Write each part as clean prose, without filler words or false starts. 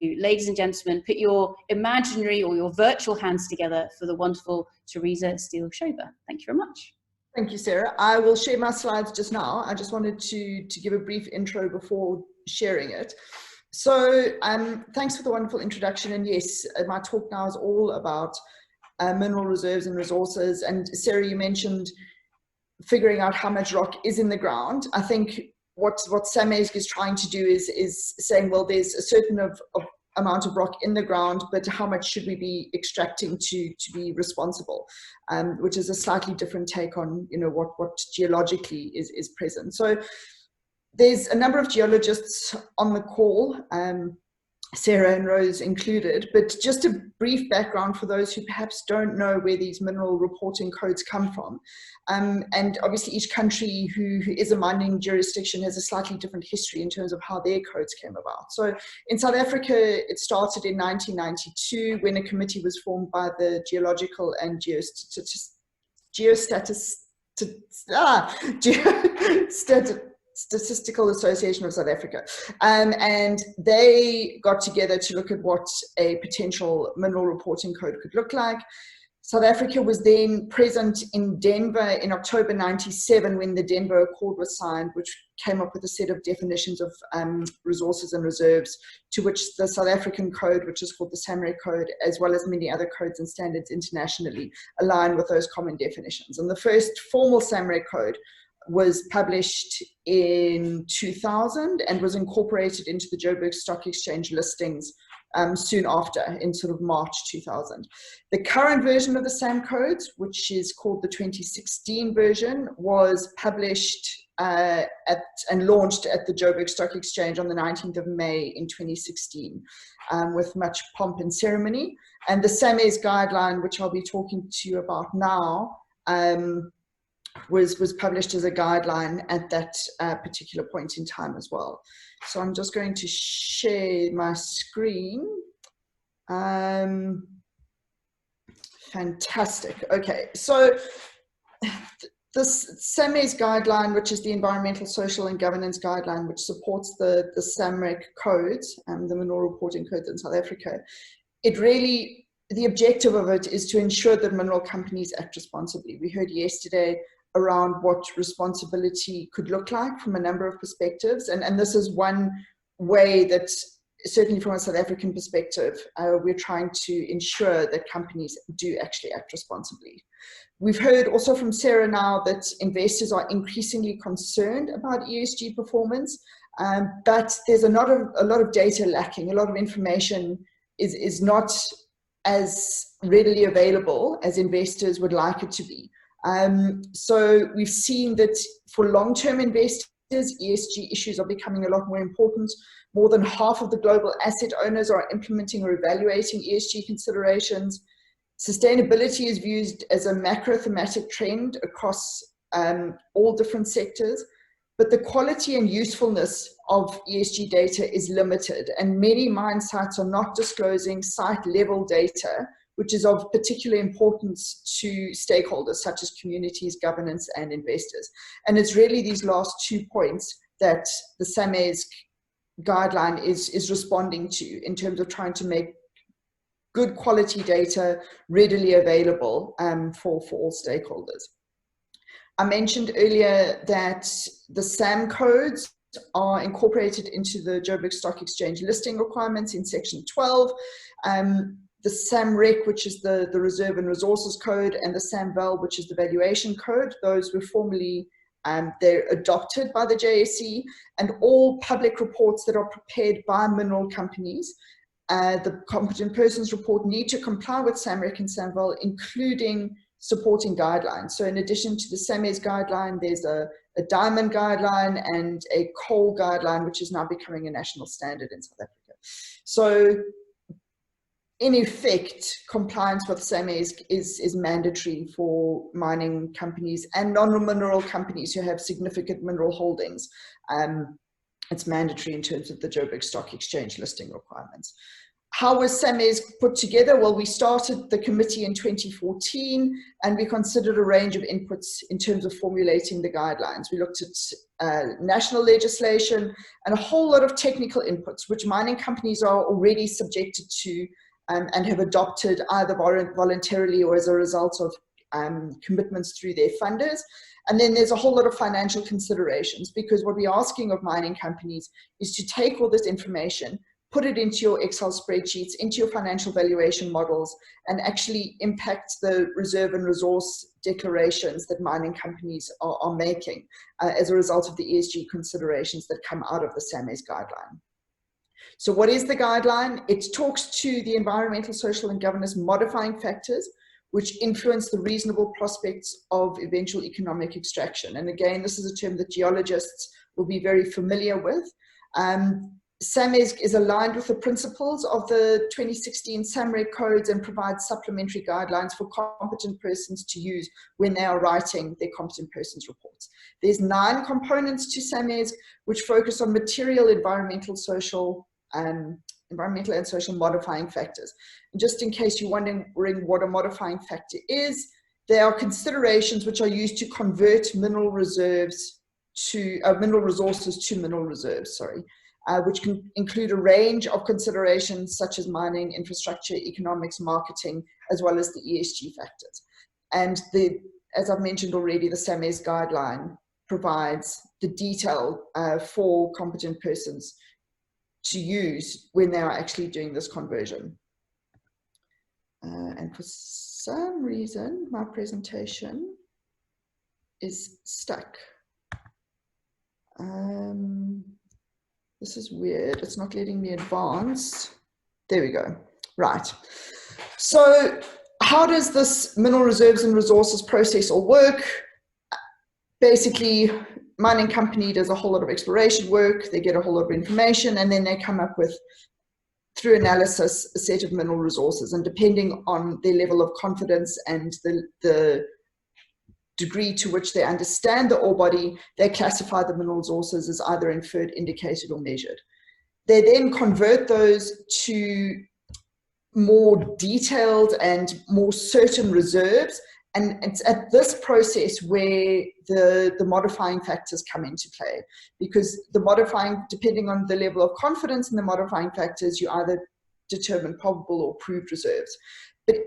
ladies and gentlemen, put your imaginary or your virtual hands together for the wonderful Teresa Steele-Schober. Thank you very much. Thank you, Sarah. I will share my slides just now. I just wanted to give a brief intro before sharing it. So thanks for the wonderful introduction. And yes, my talk now is all about mineral reserves and resources. And Sarah, you mentioned figuring out how much rock is in the ground. I think what SAMESG is trying to do is saying, well, there's a certain amount of rock in the ground, but how much should we be extracting to be responsible, which is a slightly different take on, you know, what geologically is present. So there's a number of geologists on the call, Sarah and Rose included, but just a brief background for those who perhaps don't know where these mineral reporting codes come from. And obviously each country who is a mining jurisdiction has a slightly different history in terms of how their codes came about. So in South Africa, it started in 1992 when a committee was formed by the Geological and Statistical Association of South Africa, and they got together to look at what a potential mineral reporting code could look like. South Africa was then present in Denver in October 97 when the Denver Accord was signed, which came up with a set of definitions of resources and reserves, to which the South African code, which is called the SAMREC code, as well as many other codes and standards internationally, align with those common definitions. And the first formal SAMREC code was published in 2000 and was incorporated into the Joburg Stock Exchange listings soon after, in sort of March 2000. The current version of the SAM codes, which is called the 2016 version, was published and launched at the Joburg Stock Exchange on the 19th of May in 2016 with much pomp and ceremony. And the SAMESG guideline, which I'll be talking to you about now, was published as a guideline at that particular point in time as well. So I'm just going to share my screen. Fantastic. Okay, so this SAMESG guideline, which is the Environmental, Social and Governance Guideline, which supports the SAMREC codes, the mineral reporting codes in South Africa, it really, the objective of it is to ensure that mineral companies act responsibly. We heard yesterday around what responsibility could look like from a number of perspectives. And this is one way that, certainly from a South African perspective, we're trying to ensure that companies do actually act responsibly. We've heard also from Sarah now that investors are increasingly concerned about ESG performance, but there's a lot of data lacking. A lot of information is not as readily available as investors would like it to be. So we've seen that for long-term investors, ESG issues are becoming a lot more important. More than half of the global asset owners are implementing or evaluating ESG considerations. Sustainability is viewed as a macro thematic trend across all different sectors, but the quality and usefulness of ESG data is limited, and many mine sites are not disclosing site-level data, which is of particular importance to stakeholders such as communities, governance, and investors. And it's really these last 2 points that the SAMESG guideline is responding to in terms of trying to make good quality data readily available for all stakeholders. I mentioned earlier that the SAM codes are incorporated into the Joburg Stock Exchange listing requirements in section 12. The SAMREC, which is the Reserve and Resources Code, and the SAMVAL, which is the Valuation Code, those were formally they're adopted by the JSE, and all public reports that are prepared by mineral companies, the Competent Persons Report, need to comply with SAMREC and SAMVAL, including supporting guidelines. So in addition to the SAMESG guideline, there's a diamond guideline and a coal guideline, which is now becoming a national standard in South Africa. So in effect, compliance with SAMESG is mandatory for mining companies and non-mineral companies who have significant mineral holdings. It's mandatory in terms of the Joburg Stock Exchange listing requirements. How was SAMESG put together? Well, we started the committee in 2014, and we considered a range of inputs in terms of formulating the guidelines. We looked at national legislation and a whole lot of technical inputs, which mining companies are already subjected to and have adopted either voluntarily or as a result of commitments through their funders. And then there's a whole lot of financial considerations, because what we're asking of mining companies is to take all this information, put it into your Excel spreadsheets, into your financial valuation models, and actually impact the reserve and resource declarations that mining companies are making as a result of the ESG considerations that come out of the SAMESG guideline. So what is the guideline? It talks to the environmental, social, and governance modifying factors which influence the reasonable prospects of eventual economic extraction. And again, this is a term that geologists will be very familiar with. SAMESG is aligned with the principles of the 2016 SAMREG codes and provides supplementary guidelines for competent persons to use when they are writing their competent persons reports. There's 9 components to SAMESG which focus on material, environmental, and social modifying factors. And just in case you're wondering what a modifying factor is, they are considerations which are used to convert mineral reserves to mineral resources to mineral reserves, which can include a range of considerations such as mining, infrastructure, economics, marketing, as well as the ESG factors. And as I've mentioned already, the SAMESG guideline provides the detail for competent persons to use when they are actually doing this conversion. And for some reason, my presentation is stuck. This is weird. It's not letting me advance. There we go. Right. So how does this mineral reserves and resources process all work? Basically, mining company does a whole lot of exploration work. They get a whole lot of information, and then they come up with, through analysis, a set of mineral resources. And depending on their level of confidence and the degree to which they understand the ore body, they classify the mineral resources as either inferred, indicated, or measured. They then convert those to more detailed and more certain reserves, and it's at this process where the modifying factors come into play, because the modifying, depending on the level of confidence in the modifying factors, you either determine probable or proved reserves. But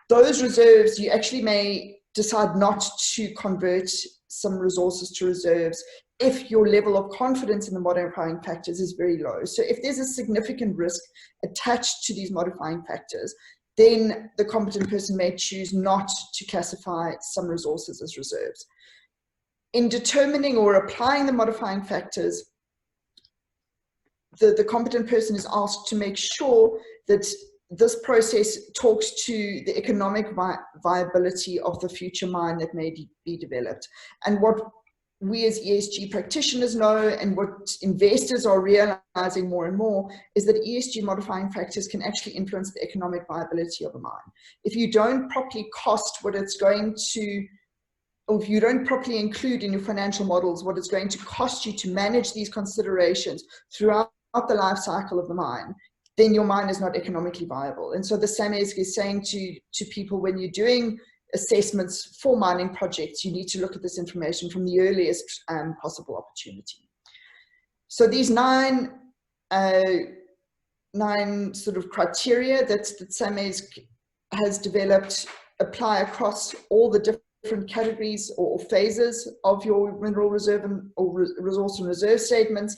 those reserves, you actually may decide not to convert some resources to reserves if your level of confidence in the modifying factors is very low. So if there's a significant risk attached to these modifying factors, then the competent person may choose not to classify some resources as reserves. In determining or applying the modifying factors, the competent person is asked to make sure that this process talks to the economic viability of the future mine that may be developed. And what we as ESG practitioners know, and what investors are realizing more and more, is that ESG modifying factors can actually influence the economic viability of a mine. If you don't properly cost what it's going to, or if you don't properly include in your financial models what it's going to cost you to manage these considerations throughout the life cycle of the mine, then your mine is not economically viable. And so the SAMESG is saying to people, when you're doing assessments for mining projects, you need to look at this information from the earliest possible opportunity. So these nine sort of criteria that SAMESG has developed apply across all the different categories or phases of your mineral reserve or resource and reserve statements.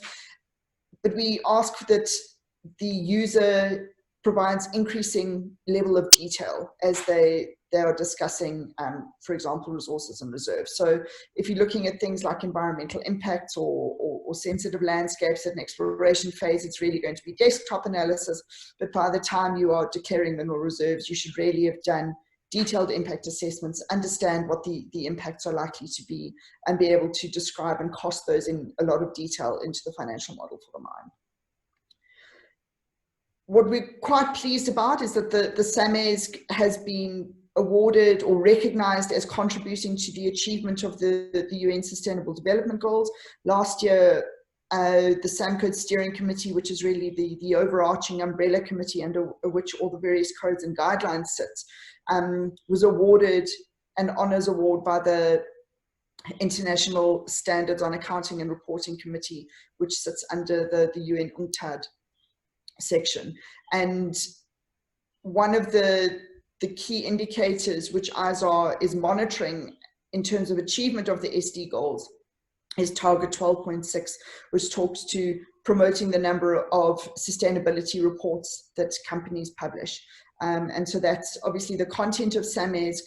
But we ask that the user provides increasing level of detail as they are discussing, for example, resources and reserves. So if you're looking at things like environmental impacts or sensitive landscapes at an exploration phase, it's really going to be desktop analysis. But by the time you are declaring mineral reserves, you should really have done detailed impact assessments, understand what the impacts are likely to be, and be able to describe and cost those in a lot of detail into the financial model for the mine. What we're quite pleased about is that the SAMESG has been awarded or recognized as contributing to the achievement of the UN Sustainable Development Goals. Last year, the SAMCode Steering Committee, which is really the overarching umbrella committee under which all the various codes and guidelines sit, was awarded an honours award by the International Standards on Accounting and Reporting Committee, which sits under the UN UNCTAD section. And one of the key indicators which ISAR is monitoring in terms of achievement of the SD goals is target 12.6, which talks to promoting the number of sustainability reports that companies publish. And so that's obviously the content of SAMESG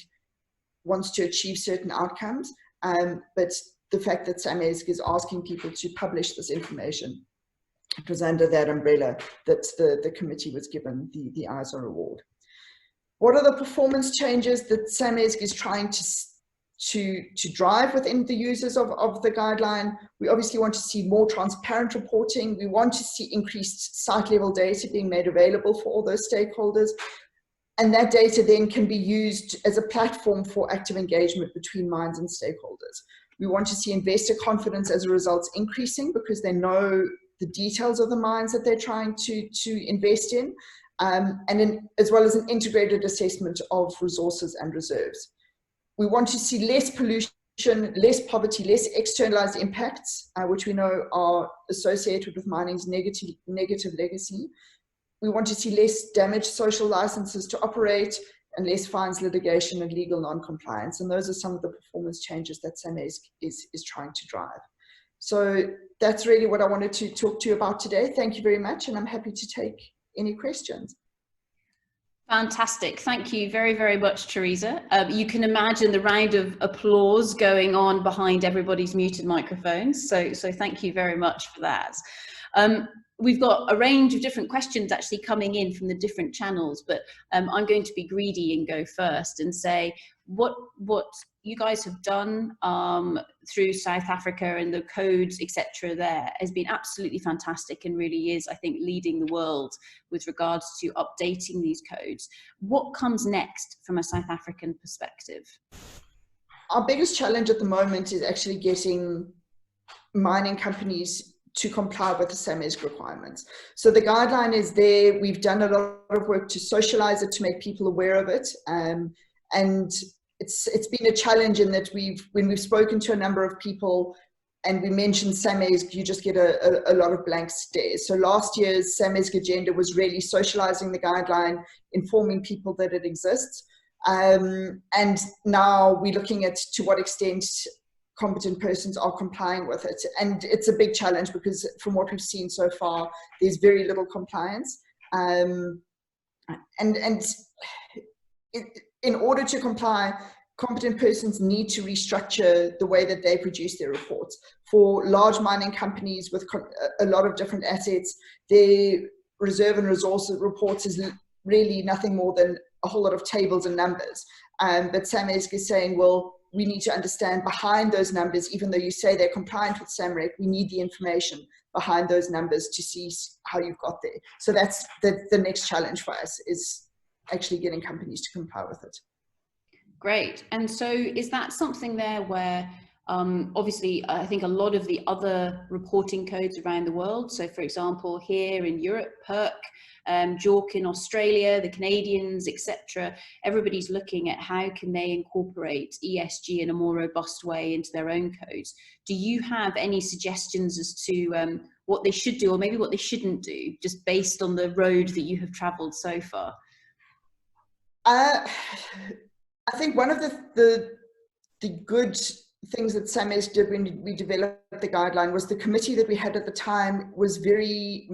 wants to achieve certain outcomes, but the fact that SAMESG is asking people to publish this information, it was under that umbrella that the committee was given the ISAR award. What are the performance changes that SAMESG is trying to drive within the users of the guideline? We obviously want to see more transparent reporting. We want to see increased site level data being made available for all those stakeholders. And that data then can be used as a platform for active engagement between mines and stakeholders. We want to see investor confidence as a result increasing because they know the details of the mines that they're trying to invest in, as well as an integrated assessment of resources and reserves. We want to see less pollution, less poverty, less externalized impacts, which we know are associated with mining's negative legacy. We want to see less damaged social licenses to operate and less fines, litigation, and legal non-compliance. And those are some of the performance changes that SAMESG is trying to drive. So that's really what I wanted to talk to you about today. Thank you very much, and I'm happy to take any questions. Fantastic. Thank you very, very much, Teresa. You can imagine the round of applause going on behind everybody's muted microphones. So thank you very much for that. We've got a range of different questions actually coming in from the different channels, but I'm going to be greedy and go first and say what you guys have done through South Africa and the codes, etc. there has been absolutely fantastic and really is, I think, leading the world with regards to updating these codes. What comes next from a South African perspective? Our biggest challenge at the moment is actually getting mining companies to comply with the SAMESG requirements. So the guideline is there. We've done a lot of work to socialize it, to make people aware of it. And it's been a challenge in that when we've spoken to a number of people and we mentioned SAMESG, you just get a lot of blank stares. So last year's SAMESG agenda was really socializing the guideline, informing people that it exists. And now we're looking at to what extent competent persons are complying with it. And it's a big challenge because from what we've seen so far, there's very little compliance. In order to comply, competent persons need to restructure the way that they produce their reports. For large mining companies with a lot of different assets, their reserve and resource reports is really nothing more than a whole lot of tables and numbers. But SAMESG is saying, well, we need to understand behind those numbers, even though you say they're compliant with SAMREC, we need the information behind those numbers to see how you've got there. So that's the next challenge for us, is actually getting companies to comply with it. Great. And so is that something there where obviously I think a lot of the other reporting codes around the world, so for example here in Europe, PERC, JORC in Australia, the Canadians, etc., everybody's looking at how can they incorporate ESG in a more robust way into their own codes. Do you have any suggestions as to what they should do or maybe what they shouldn't do, just based on the road that you have travelled so far? I think one of the good things that SAMESG did when we developed the guideline was the committee that we had at the time was very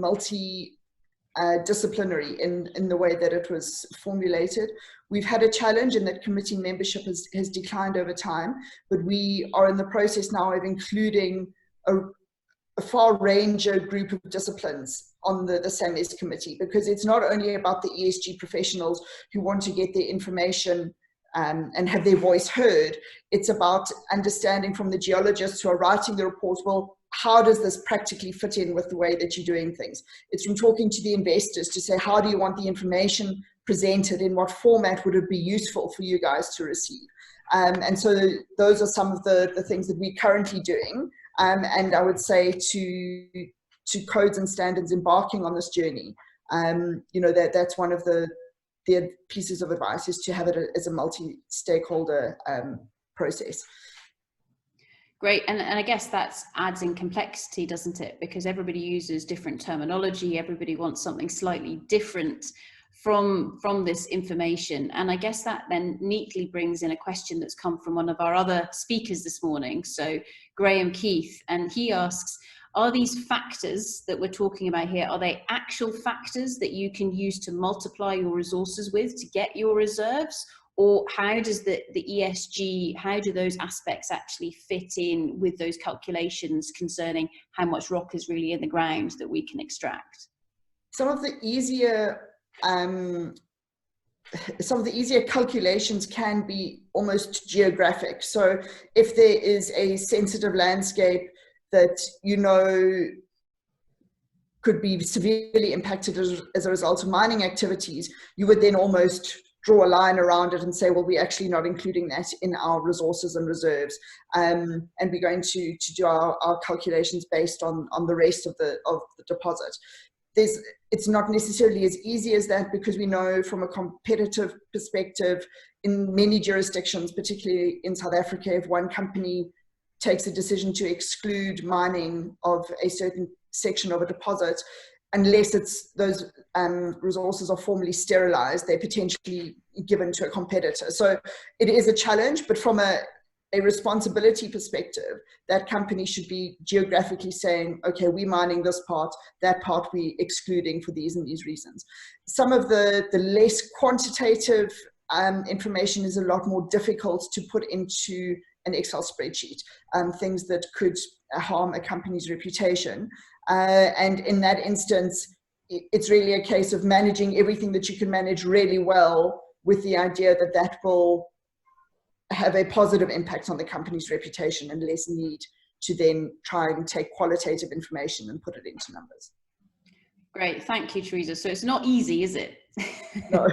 disciplinary in the way that it was formulated. We've had a challenge in that committee membership has declined over time, but we are in the process now of including a far ranger group of disciplines on the SAMESG committee, because it's not only about the ESG professionals who want to get their information and have their voice heard. It's about understanding from the geologists who are writing the reports, well, how does this practically fit in with the way that you're doing things? It's from talking to the investors to say, how do you want the information presented? In what format would it be useful for you guys to receive? And so those are some of the things that we're currently doing. and I would say to codes and standards embarking on this journey, you know, that's one of the pieces of advice, is to have it as a multi-stakeholder process. Great, and I guess that adds in complexity, doesn't it? Because everybody uses different terminology, everybody wants something slightly different from this information. And I guess that then neatly brings in a question that's come from one of our other speakers this morning, so Graham Keith, and he asks, are these factors that we're talking about here, are they actual factors that you can use to multiply your resources with to get your reserves? Or how does the ESG, how do those aspects actually fit in with those calculations concerning how much rock is really in the ground that we can extract? Some of the easier calculations can be almost geographic. So if there is a sensitive landscape that, you know, could be severely impacted as a result of mining activities, you would then almost draw a line around it and say, well, we're actually not including that in our resources and reserves, and we're going to do our calculations based on the rest of the deposit. It's not necessarily as easy as that, because we know from a competitive perspective in many jurisdictions, particularly in South Africa, if one company takes a decision to exclude mining of a certain section of a deposit, unless those resources are formally sterilized, they're potentially given to a competitor. So it is a challenge, but from a responsibility perspective, that company should be geographically saying, okay, we're mining this part, that part we're excluding for these and these reasons. Some of the less quantitative information is a lot more difficult to put into an Excel spreadsheet, things that could harm a company's reputation. And in that instance, it's really a case of managing everything that you can manage really well, with the idea that that will have a positive impact on the company's reputation, and less need to then try and take qualitative information and put it into numbers. Great, thank you, Teresa. So it's not easy, is it? No.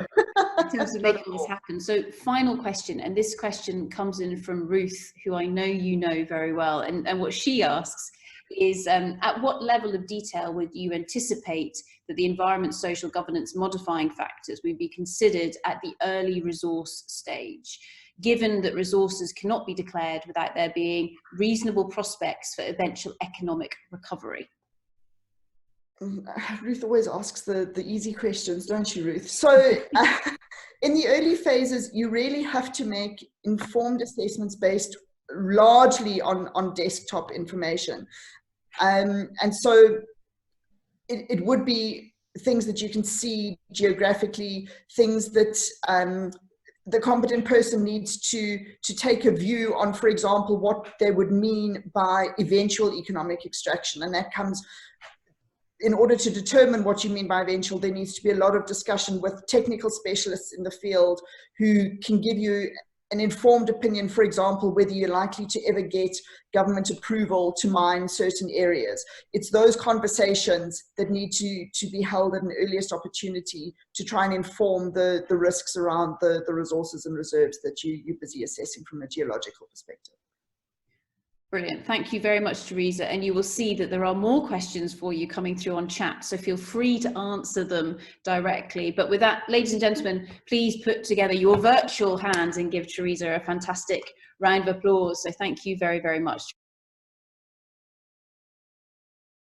In terms of making this happen. So final question, and this question comes in from Ruth, who I know you know very well, and what she asks is, at what level of detail would you anticipate that the environment, social governance modifying factors would be considered at the early resource stage, given that resources cannot be declared without there being reasonable prospects for eventual economic recovery? Ruth always asks the easy questions, don't you, Ruth? So in the early phases, you really have to make informed assessments based largely on desktop information. And so it would be things that you can see geographically, things that the competent person needs to take a view on, for example, what they would mean by eventual economic extraction. And that comes, in order to determine what you mean by eventual, there needs to be a lot of discussion with technical specialists in the field who can give you an informed opinion, for example, whether you're likely to ever get government approval to mine certain areas. It's those conversations that need to be held at an earliest opportunity to try and inform the risks around the resources and reserves that you're busy assessing from a geological perspective. Brilliant. Thank you very much, Teresa. And you will see that there are more questions for you coming through on chat, so feel free to answer them directly. But with that, ladies and gentlemen, please put together your virtual hands and give Teresa a fantastic round of applause. So thank you very, very much.